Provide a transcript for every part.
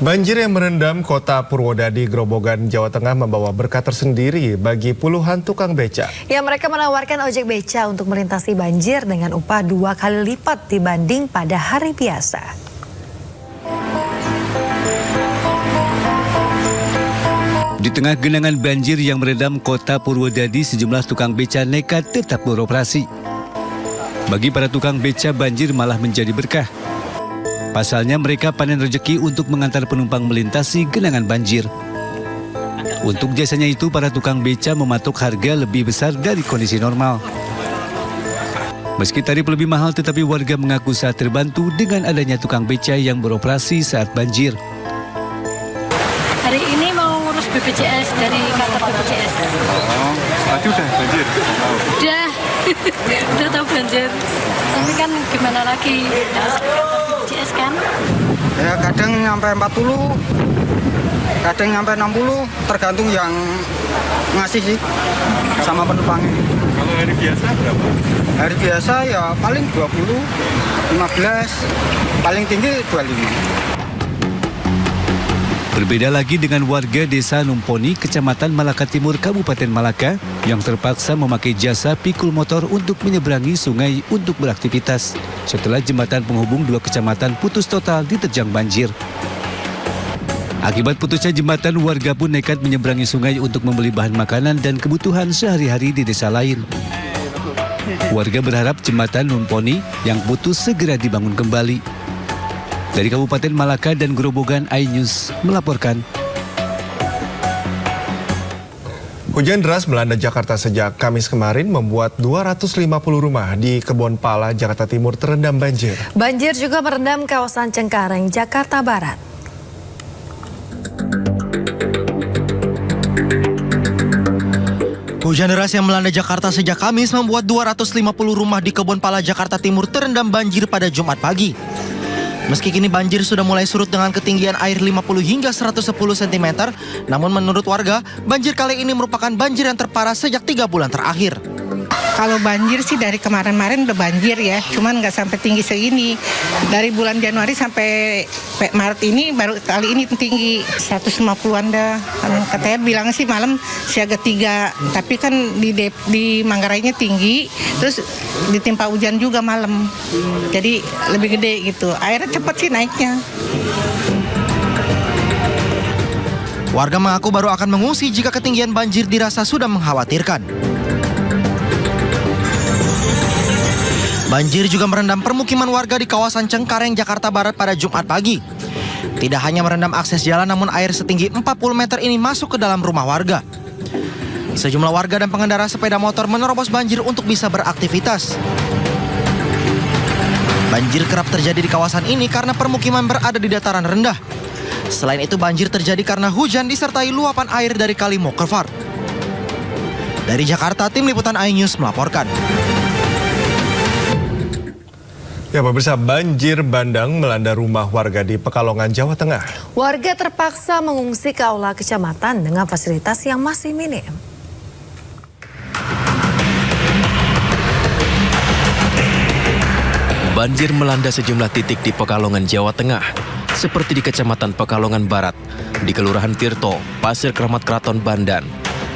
Banjir yang merendam kota Purwodadi, Grobogan, Jawa Tengah membawa berkah tersendiri bagi puluhan tukang beca. Ya, mereka menawarkan ojek beca untuk melintasi banjir dengan upah 2 kali lipat dibanding pada hari biasa. Di tengah genangan banjir yang merendam kota Purwodadi, sejumlah tukang beca nekat tetap beroperasi. Bagi para tukang beca, banjir malah menjadi berkah. Pasalnya mereka panen rezeki untuk mengantar penumpang melintasi genangan banjir. Untuk jasanya itu, para tukang beca mematok harga lebih besar dari kondisi normal. Meski tarif lebih mahal, tetapi warga mengaku saat terbantu dengan adanya tukang beca yang beroperasi saat banjir. Hari ini mau ngurus BPJS dari kantor BPJS. Oh, tadi udah banjir? Udah tahu banjir. Tapi kan gimana lagi, harus ke kantor BPJS kan? Ya kadang nyampe 40, kadang nyampe 60, tergantung yang ngasih sih sama penumpangnya. Kalau hari biasa berapa? Hari biasa ya paling 20, 15, paling tinggi 25. Berbeda lagi dengan warga desa Numponi, Kecamatan Malaka Timur, Kabupaten Malaka, yang terpaksa memakai jasa pikul motor untuk menyeberangi sungai untuk beraktivitas setelah jembatan penghubung dua kecamatan putus total diterjang banjir. Akibat putusnya jembatan, warga pun nekat menyeberangi sungai untuk membeli bahan makanan dan kebutuhan sehari-hari di desa lain. Warga berharap jembatan Numponi yang putus segera dibangun kembali. Dari Kabupaten Malaka dan Grobogan, iNews melaporkan. Hujan deras melanda Jakarta sejak Kamis kemarin membuat 250 rumah di Kebon Pala, Jakarta Timur terendam banjir. Banjir juga merendam kawasan Cengkareng, Jakarta Barat. Hujan deras yang melanda Jakarta sejak Kamis membuat 250 rumah di Kebon Pala, Jakarta Timur terendam banjir pada Jumat pagi. Meski kini banjir sudah mulai surut dengan ketinggian air 50 hingga 110 cm, namun menurut warga, banjir kali ini merupakan banjir yang terparah sejak 3 bulan terakhir. Kalau banjir sih dari kemarin-kemarin udah banjir ya, cuman nggak sampai tinggi segini. Dari bulan Januari sampai Maret ini baru kali ini tinggi 150-an dah. Katanya bilang sih malam siaga 3, tapi kan di Manggarainya tinggi, terus ditimpa hujan juga malam. Jadi lebih gede gitu. Airnya cepat sih naiknya. Warga mengaku baru akan mengungsi jika ketinggian banjir dirasa sudah mengkhawatirkan. Banjir juga merendam permukiman warga di kawasan Cengkareng, Jakarta Barat pada Jumat pagi. Tidak hanya merendam akses jalan, namun air setinggi 40 meter ini masuk ke dalam rumah warga. Sejumlah warga dan pengendara sepeda motor menerobos banjir untuk bisa beraktivitas. Banjir kerap terjadi di kawasan ini karena permukiman berada di dataran rendah. Selain itu, banjir terjadi karena hujan disertai luapan air dari Kali Mokervart. Dari Jakarta, tim liputan iNews melaporkan. Ya, pemirsa, banjir bandang melanda rumah warga di Pekalongan, Jawa Tengah. Warga terpaksa mengungsi ke aula kecamatan dengan fasilitas yang masih minim. Banjir melanda sejumlah titik di Pekalongan, Jawa Tengah, seperti di Kecamatan Pekalongan Barat, di Kelurahan Tirto, Pasir Keramat Kraton Bandan,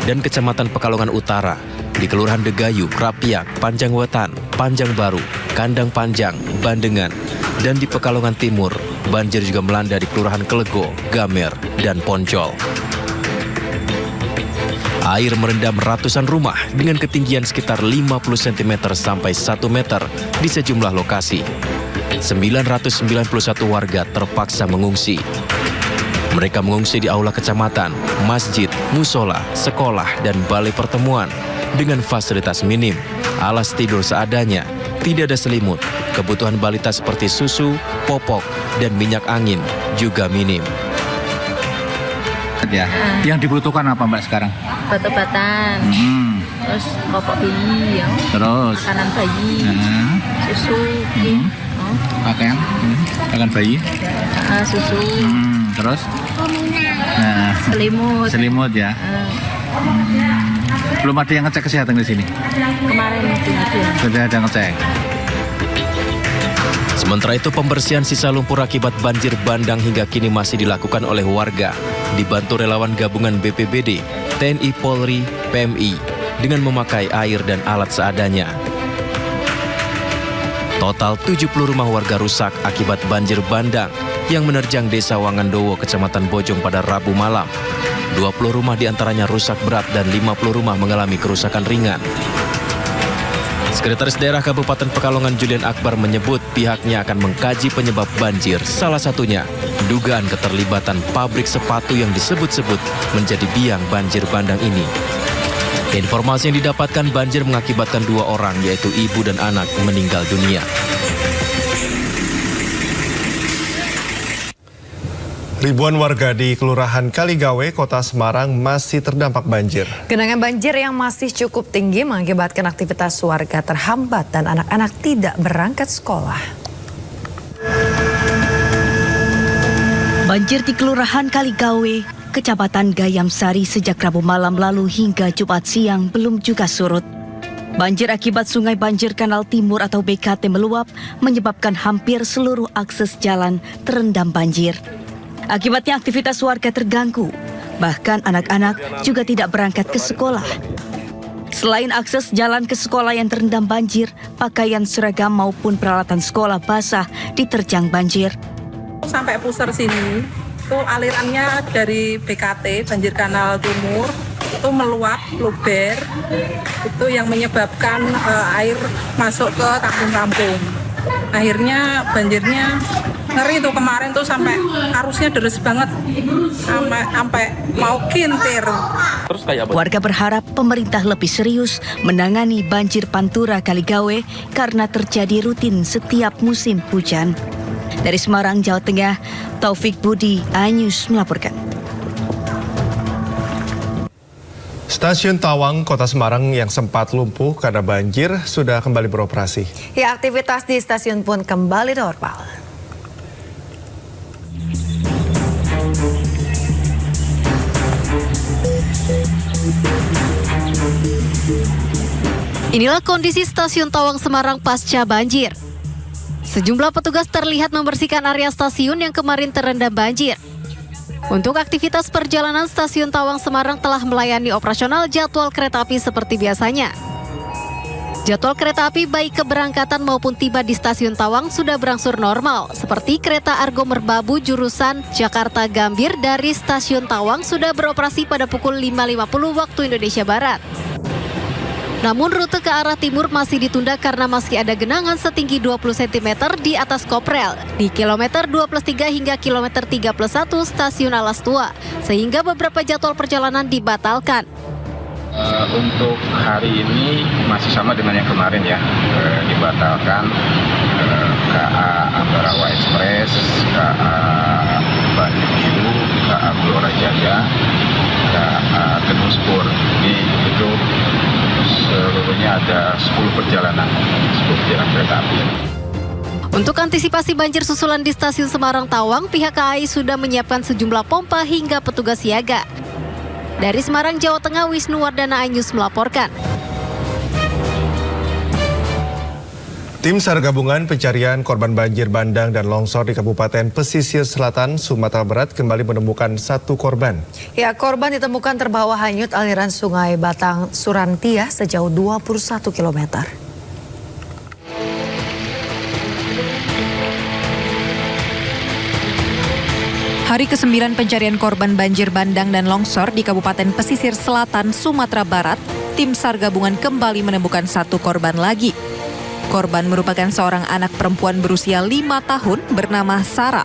dan Kecamatan Pekalongan Utara, di Kelurahan Degayu, Krapiak, Panjang Wetan, Panjang Baru, Kandang Panjang, Bandengan, dan di Pekalongan Timur, banjir juga melanda di Kelurahan Kelego, Gamer, dan Poncol. Air merendam ratusan rumah dengan ketinggian sekitar 50 cm sampai 1 meter di sejumlah lokasi. 991 warga terpaksa mengungsi. Mereka mengungsi di aula kecamatan, masjid, musola, sekolah, dan balai pertemuan dengan fasilitas minim, alas tidur seadanya, tidak ada selimut, kebutuhan balita seperti susu, popok, dan minyak angin juga minim. Ya, yang dibutuhkan apa Mbak sekarang? Obat-obatan, terus popok bayi, ya. Terus Makanan bayi, susu, pakaian, pakaian bayi, susu, terus selimut ya. Belum ada yang ngecek kesehatan di sini? kemarin itu. Sudah ada ngecek. Sementara itu, pembersihan sisa lumpur akibat banjir bandang hingga kini masih dilakukan oleh warga, dibantu relawan gabungan BPBD, TNI Polri, PMI, dengan memakai air dan alat seadanya. Total 70 rumah warga rusak akibat banjir bandang yang menerjang Desa Wangandowo, Kecamatan Bojong pada Rabu malam. 20 rumah diantaranya rusak berat dan 50 rumah mengalami kerusakan ringan. Sekretaris Daerah Kabupaten Pekalongan Julian Akbar menyebut pihaknya akan mengkaji penyebab banjir, salah satunya dugaan keterlibatan pabrik sepatu yang disebut-sebut menjadi biang banjir bandang ini. Informasi yang didapatkan, banjir mengakibatkan 2 orang, yaitu ibu dan anak, meninggal dunia. Ribuan warga di Kelurahan Kaligawe, Kota Semarang masih terdampak banjir. Genangan banjir yang masih cukup tinggi mengakibatkan aktivitas warga terhambat dan anak-anak tidak berangkat sekolah. Banjir di Kelurahan Kaligawe, Kecamatan Gayam Sari sejak Rabu malam lalu hingga Jumat siang belum juga surut. Banjir akibat Sungai Banjir Kanal Timur atau BKT meluap menyebabkan hampir seluruh akses jalan terendam banjir. Akibatnya aktivitas warga terganggu, bahkan anak-anak juga tidak berangkat ke sekolah. Selain akses jalan ke sekolah yang terendam banjir, pakaian seragam maupun peralatan sekolah basah diterjang banjir. Sampai pusar sini, itu alirannya dari BKT, Banjir Kanal Timur, itu meluap, luber, itu yang menyebabkan air masuk ke kampung-kampung. Akhirnya banjirnya ngeri tuh kemarin tuh sampai arusnya deres banget, sampai mau kintir. Warga berharap pemerintah lebih serius menangani banjir Pantura Kaligawe karena terjadi rutin setiap musim hujan. Dari Semarang, Jawa Tengah, Taufik Budi, iNews melaporkan. Stasiun Tawang, Kota Semarang yang sempat lumpuh karena banjir sudah kembali beroperasi. Ya, aktivitas di stasiun pun kembali normal. Inilah kondisi stasiun Tawang Semarang pasca banjir. Sejumlah petugas terlihat membersihkan area stasiun yang kemarin terendam banjir. Untuk aktivitas perjalanan, stasiun Tawang Semarang telah melayani operasional jadwal kereta api seperti biasanya. Jadwal kereta api baik keberangkatan maupun tiba di stasiun Tawang sudah berangsur normal, seperti kereta Argo Merbabu jurusan Jakarta Gambir dari stasiun Tawang sudah beroperasi pada pukul 5.50 waktu Indonesia Barat. Namun rute ke arah timur masih ditunda karena masih ada genangan setinggi 20 cm di atas Koprel di kilometer 23 hingga kilometer 31 stasiun Alas Tua, sehingga beberapa jadwal perjalanan dibatalkan. Untuk hari ini masih sama dengan yang kemarin ya, dibatalkan KA Ambarawa Express, KA Bandung Biru, KA Blora Jaya, KA Gedung Spur. Itu seluruhnya ada 10 perjalanan kereta api. Untuk antisipasi banjir susulan di stasiun Semarang Tawang, pihak KAI sudah menyiapkan sejumlah pompa hingga petugas siaga. Dari Semarang, Jawa Tengah, Wisnu Wardana, iNews melaporkan. Tim SAR Gabungan Pencarian Korban Banjir Bandang dan Longsor di Kabupaten Pesisir Selatan, Sumatera Barat kembali menemukan 1 korban. Ya, korban ditemukan terbawa hanyut aliran Sungai Batang Surantia sejauh 21 km. Hari ke-9 pencarian korban banjir bandang dan longsor di Kabupaten Pesisir Selatan, Sumatera Barat, tim SAR Gabungan kembali menemukan 1 korban lagi. Korban merupakan seorang anak perempuan berusia 5 tahun bernama Sarah.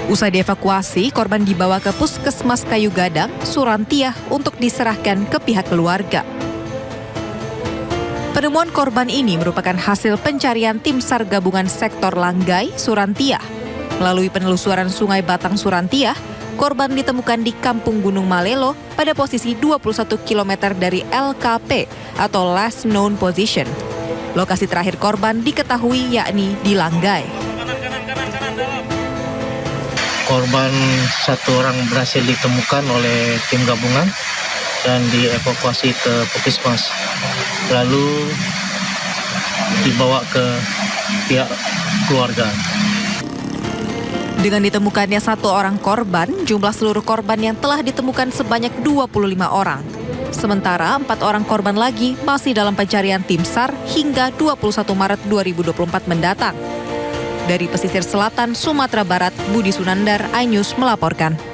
Usai dievakuasi, korban dibawa ke Puskesmas Kayu Gadang, Surantiah untuk diserahkan ke pihak keluarga. Penemuan korban ini merupakan hasil pencarian tim SAR Gabungan Sektor Langgai, Surantiah. Melalui penelusuran Sungai Batang Surantiah, korban ditemukan di Kampung Gunung Malelo pada posisi 21 km dari LKP atau Last Known Position. Lokasi terakhir korban diketahui yakni di Langgai. Korban 1 orang berhasil ditemukan oleh tim gabungan dan dievakuasi ke Puskesmas. Lalu dibawa ke pihak keluarga. Dengan ditemukannya 1 orang korban, jumlah seluruh korban yang telah ditemukan sebanyak 25 orang. Sementara 4 orang korban lagi masih dalam pencarian tim SAR hingga 21 Maret 2024 mendatang. Dari pesisir selatan Sumatera Barat, Budi Sunandar, iNews melaporkan.